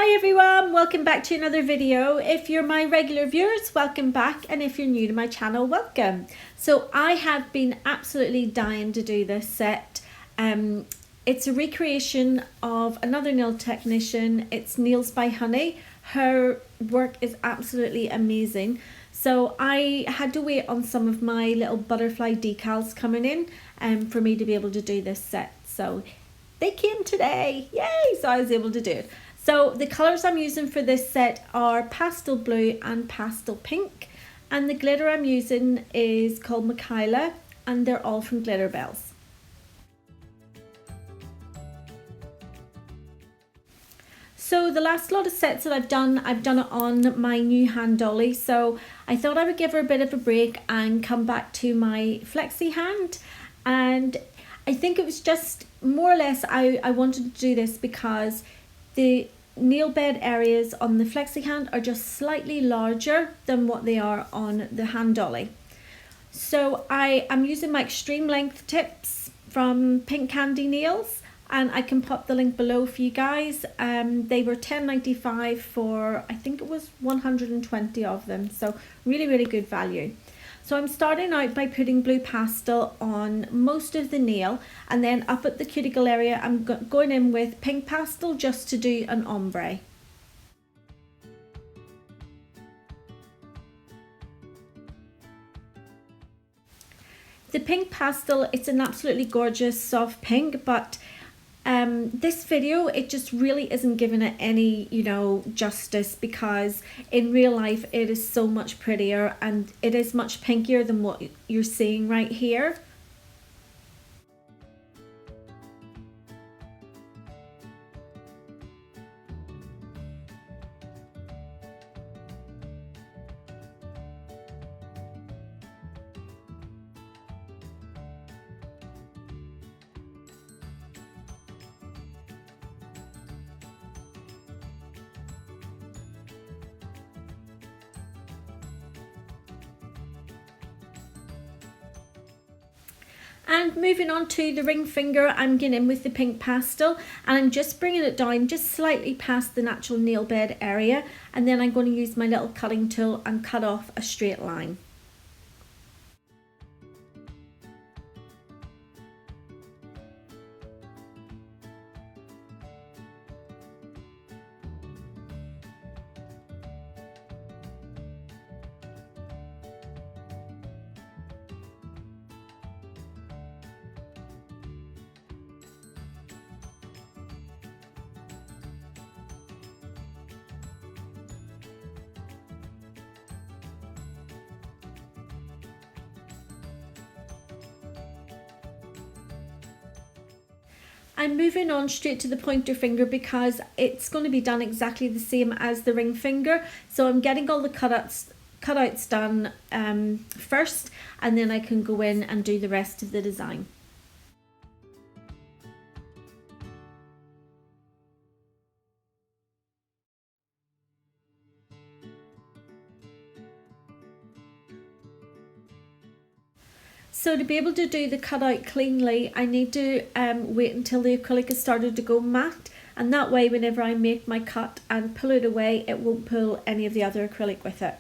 Hi everyone, welcome back to another video. If you're my regular viewers, welcome back, and if you're new to my channel, welcome. So I have been absolutely dying to do this set. It's a recreation of another nail technician. It's Nails by Honey. Her work is absolutely amazing. So I had to wait on some of my little butterfly decals coming in for me to be able to do this set. So they came today, yay! So I was able to do it. So the colours I'm using for this set are pastel blue and pastel pink, and the glitter I'm using is called Michaela, and they're all from Glitterbels. So the last lot of sets that I've done it on my new hand dolly, so I thought I would give her a bit of a break and come back to my flexi hand. And I think it was just more or less I wanted to do this because the nail bed areas on the flexi hand are just slightly larger than what they are on the hand dolly. So I am using my extreme length tips from Pink Candy Nails, and I can pop the link below for you guys. They were $10.95 for, I think it was 120 of them, so really good value. So I'm starting out by putting blue pastel on most of the nail, and then up at the cuticle area I'm going in with pink pastel just to do an ombre. The pink pastel, it's an absolutely gorgeous soft pink, but this video, it just really isn't giving it any, justice, because in real life it is so much prettier and it is much pinkier than what you're seeing right here. And moving on to the ring finger, I'm going in with the pink pastel, and I'm just bringing it down just slightly past the natural nail bed area, and then I'm going to use my little cutting tool and cut off a straight line. I'm moving on straight to the pointer finger because it's going to be done exactly the same as the ring finger. So I'm getting all the cutouts done first, and then I can go in and do the rest of the design. So to be able to do the cutout cleanly, I need to wait until the acrylic has started to go matte, and that way whenever I make my cut and pull it away, it won't pull any of the other acrylic with it.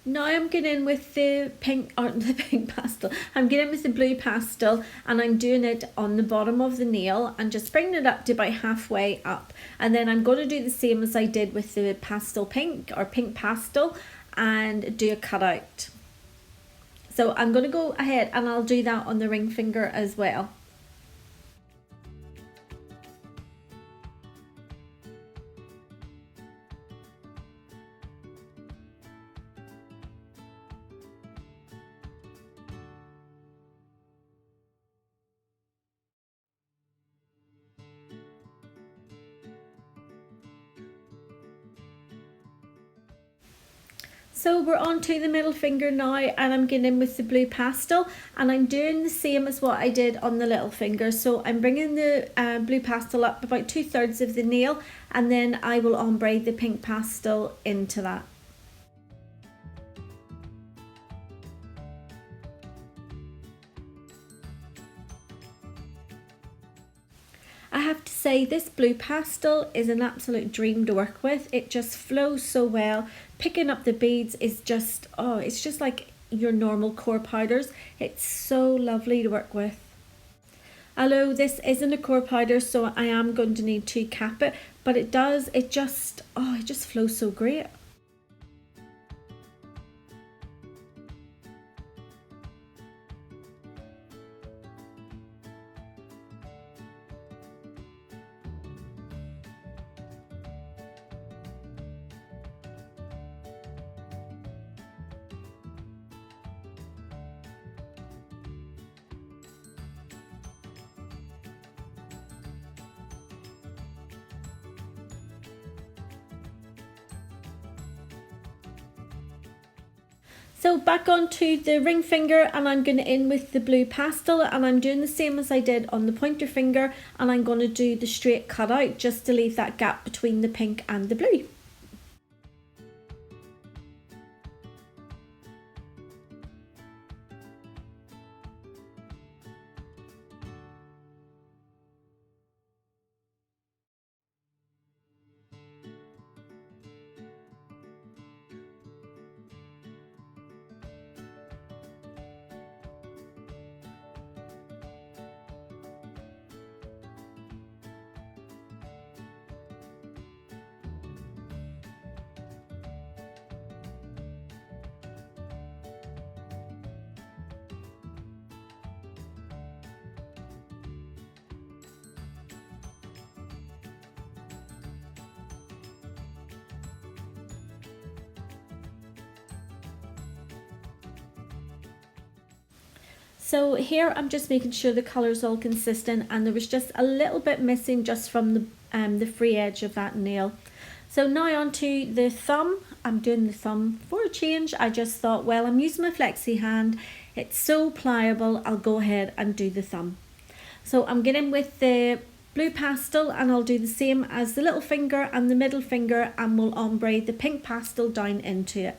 Now I'm getting in with the pink pastel. I'm getting in with the blue pastel, and I'm doing it on the bottom of the nail and just bringing it up to about halfway up. And then I'm going to do the same as I did with the pastel pink or pink pastel and do a cutout. So I'm going to go ahead and I'll do that on the ring finger as well. So we're on to the middle finger now, and I'm getting in with the blue pastel, and I'm doing the same as what I did on the little finger. So I'm bringing the blue pastel up about 2/3 of the nail, and then I will ombre the pink pastel into that. I have to say, this blue pastel is an absolute dream to work with. It just flows so well. Picking up the beads is just, oh, it's just like your normal core powders. It's so lovely to work with. Although this isn't a core powder, so I am going to need to cap it, but it just flows so great. So back onto the ring finger, and I'm going to in with the blue pastel, and I'm doing the same as I did on the pointer finger, and I'm going to do the straight cut out just to leave that gap between the pink and the blue. So here I'm just making sure the colour's all consistent, and there was just a little bit missing just from the free edge of that nail. So now onto the thumb. I'm doing the thumb for a change. I just thought, well, I'm using my flexi hand. It's so pliable, I'll go ahead and do the thumb. So I'm getting with the blue pastel, and I'll do the same as the little finger and the middle finger, and we'll ombre the pink pastel down into it.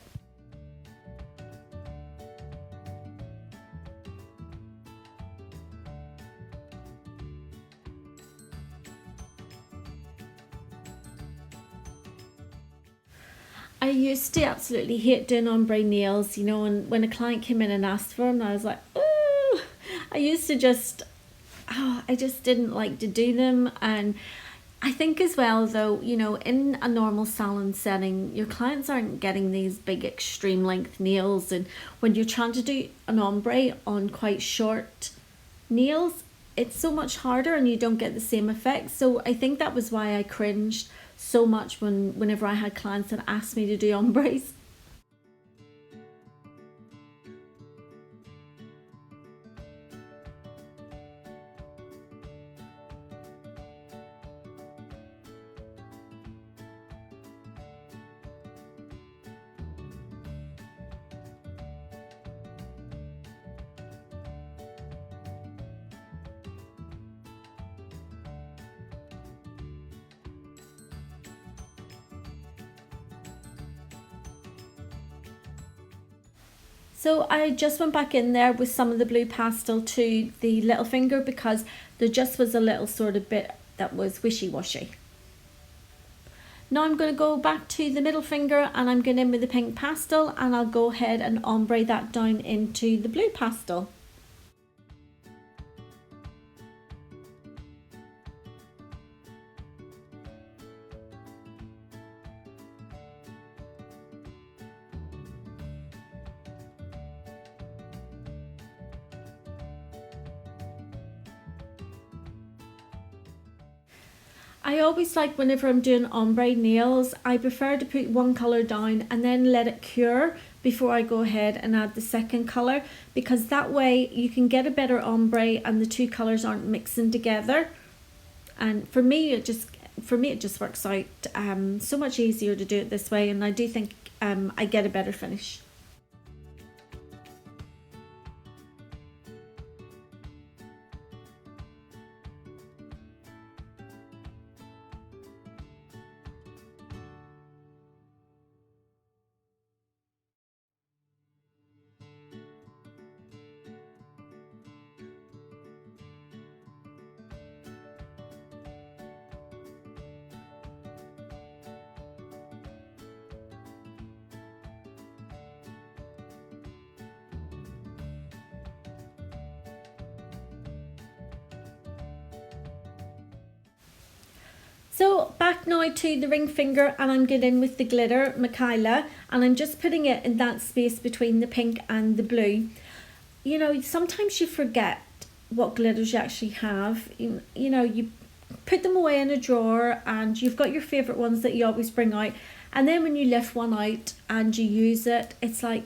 I used to absolutely hate doing ombre nails, you know, and when a client came in and asked for them, I was like, oh, I used to just, I just didn't like to do them. And I think as well, though, you know, in a normal salon setting, your clients aren't getting these big extreme length nails, and when you're trying to do an ombre on quite short nails, it's so much harder and you don't get the same effect. So I think that was why I cringed so much whenever I had clients that asked me to do ombres. So I just went back in there with some of the blue pastel to the little finger, because there just was a little sort of bit that was wishy-washy. Now I'm going to go back to the middle finger, and I'm going in with the pink pastel, and I'll go ahead and ombre that down into the blue pastel. I always like, whenever I'm doing ombre nails, I prefer to put one colour down and then let it cure before I go ahead and add the second colour, because that way you can get a better ombre and the two colours aren't mixing together. And for me it just works out so much easier to do it this way, and I do think I get a better finish. So back now to the ring finger, and I'm getting in with the glitter Michaela, and I'm just putting it in that space between the pink and the blue. You know, sometimes you forget what glitters you actually have. You know, you put them away in a drawer and you've got your favourite ones that you always bring out, and then when you lift one out and you use it, it's like,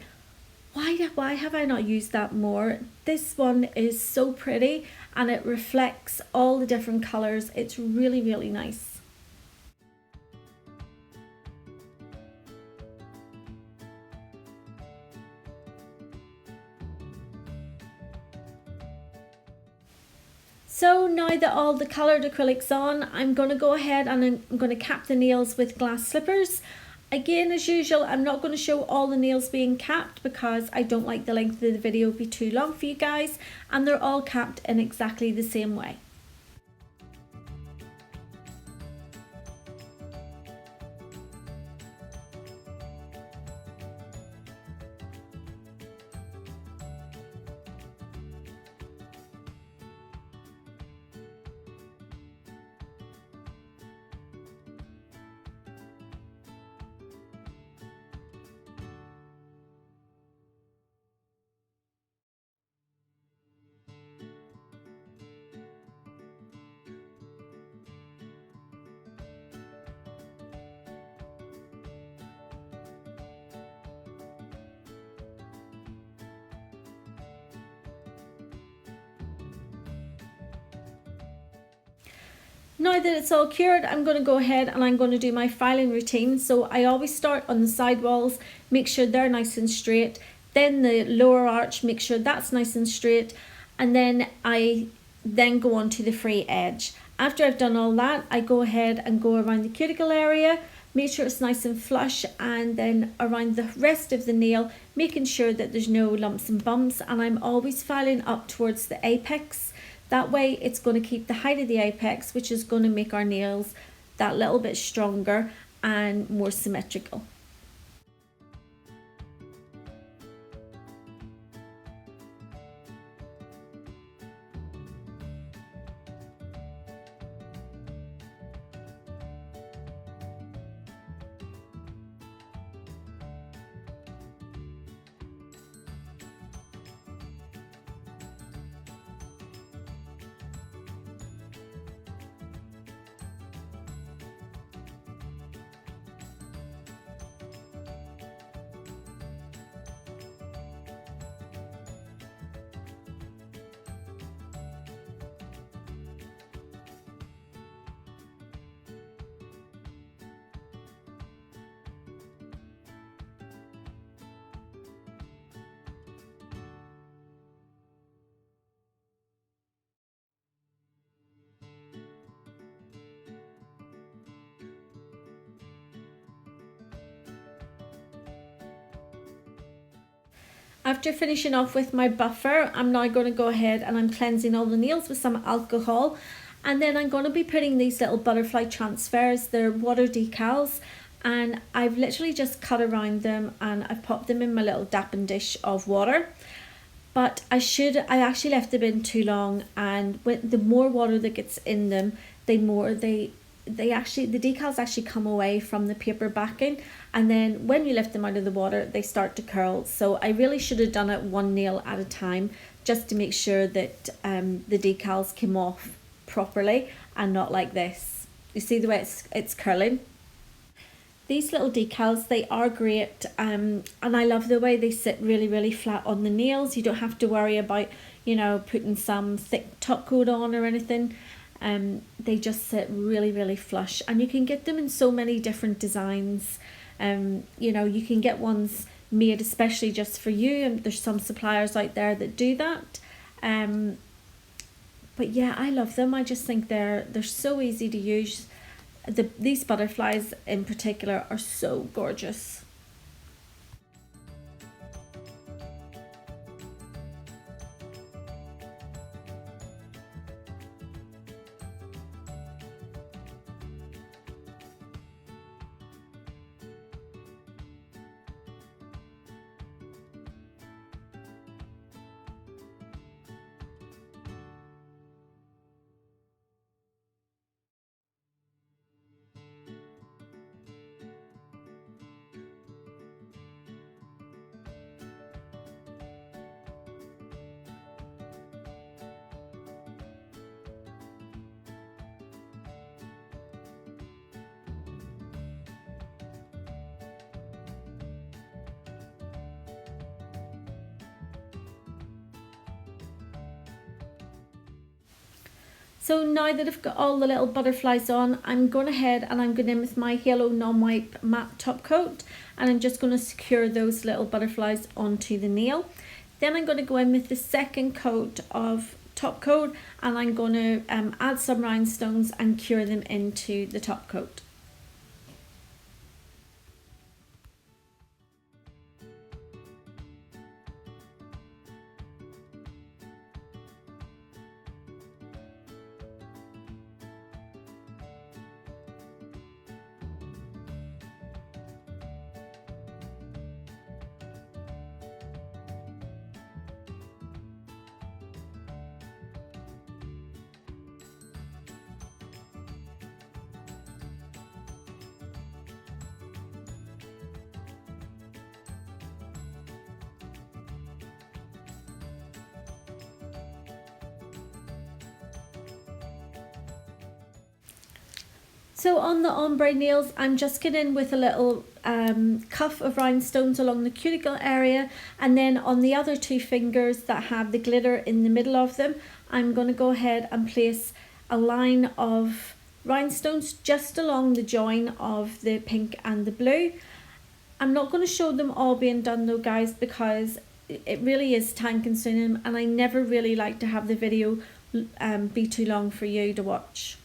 why have I not used that more? This one is so pretty and it reflects all the different colours. It's really, really nice. So now that all the coloured acrylic's on, I'm going to go ahead and I'm going to cap the nails with glass slippers. Again, as usual, I'm not going to show all the nails being capped because I don't like the length of the video be too long for you guys, and they're all capped in exactly the same way. Now that it's all cured, I'm going to go ahead and I'm going to do my filing routine. So I always start on the side walls, make sure they're nice and straight. Then the lower arch, make sure that's nice and straight. And then I go on to the free edge. After I've done all that, I go ahead and go around the cuticle area, make sure it's nice and flush, and then around the rest of the nail, making sure that there's no lumps and bumps. And I'm always filing up towards the apex. That way it's going to keep the height of the apex, which is going to make our nails that little bit stronger and more symmetrical. After finishing off with my buffer, I'm now going to go ahead and I'm cleansing all the nails with some alcohol, and then I'm going to be putting these little butterfly transfers. They're water decals, and I've literally just cut around them and I've popped them in my little dapping dish of water. But I actually left them in too long, and the more water that gets in them, the decals actually come away from the paper backing, and then when you lift them out of the water they start to curl. So I really should have done it one nail at a time, just to make sure that the decals came off properly and not like this. You see the way it's curling? These little decals, they are great, and I love the way they sit really flat on the nails. You don't have to worry about, you know, putting some thick top coat on or anything. They just sit really flush, and you can get them in so many different designs. You know, you can get ones made especially just for you, and there's some suppliers out there that do that. But yeah, I love them. I just think they're so easy to use. These butterflies in particular are so gorgeous. So now that I've got all the little butterflies on, I'm going ahead and I'm going in with my Halo Non-Wipe Matte Top Coat, and I'm just going to secure those little butterflies onto the nail. Then I'm going to go in with the second coat of top coat, and I'm going to add some rhinestones and cure them into the top coat. So on the ombre nails, I'm just getting in with a little cuff of rhinestones along the cuticle area, and then on the other two fingers that have the glitter in the middle of them, I'm going to go ahead and place a line of rhinestones just along the join of the pink and the blue. I'm not going to show them all being done though, guys, because it really is time consuming, and I never really like to have the video be too long for you to watch.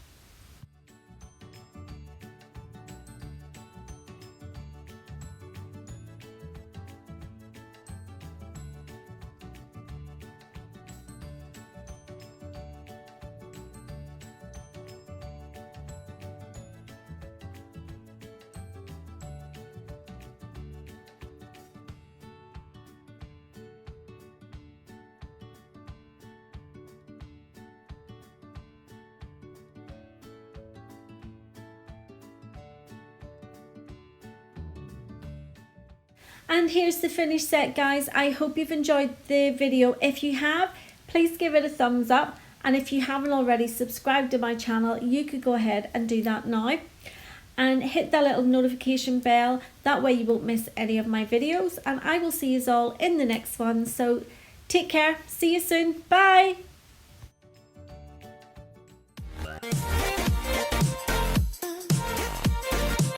And here's the finished set, guys. I hope you've enjoyed the video. If you have, please give it a thumbs up, and if you haven't already subscribed to my channel, you could go ahead and do that now and hit that little notification bell. That way you won't miss any of my videos, and I will see you all in the next one. So take care, see you soon, bye.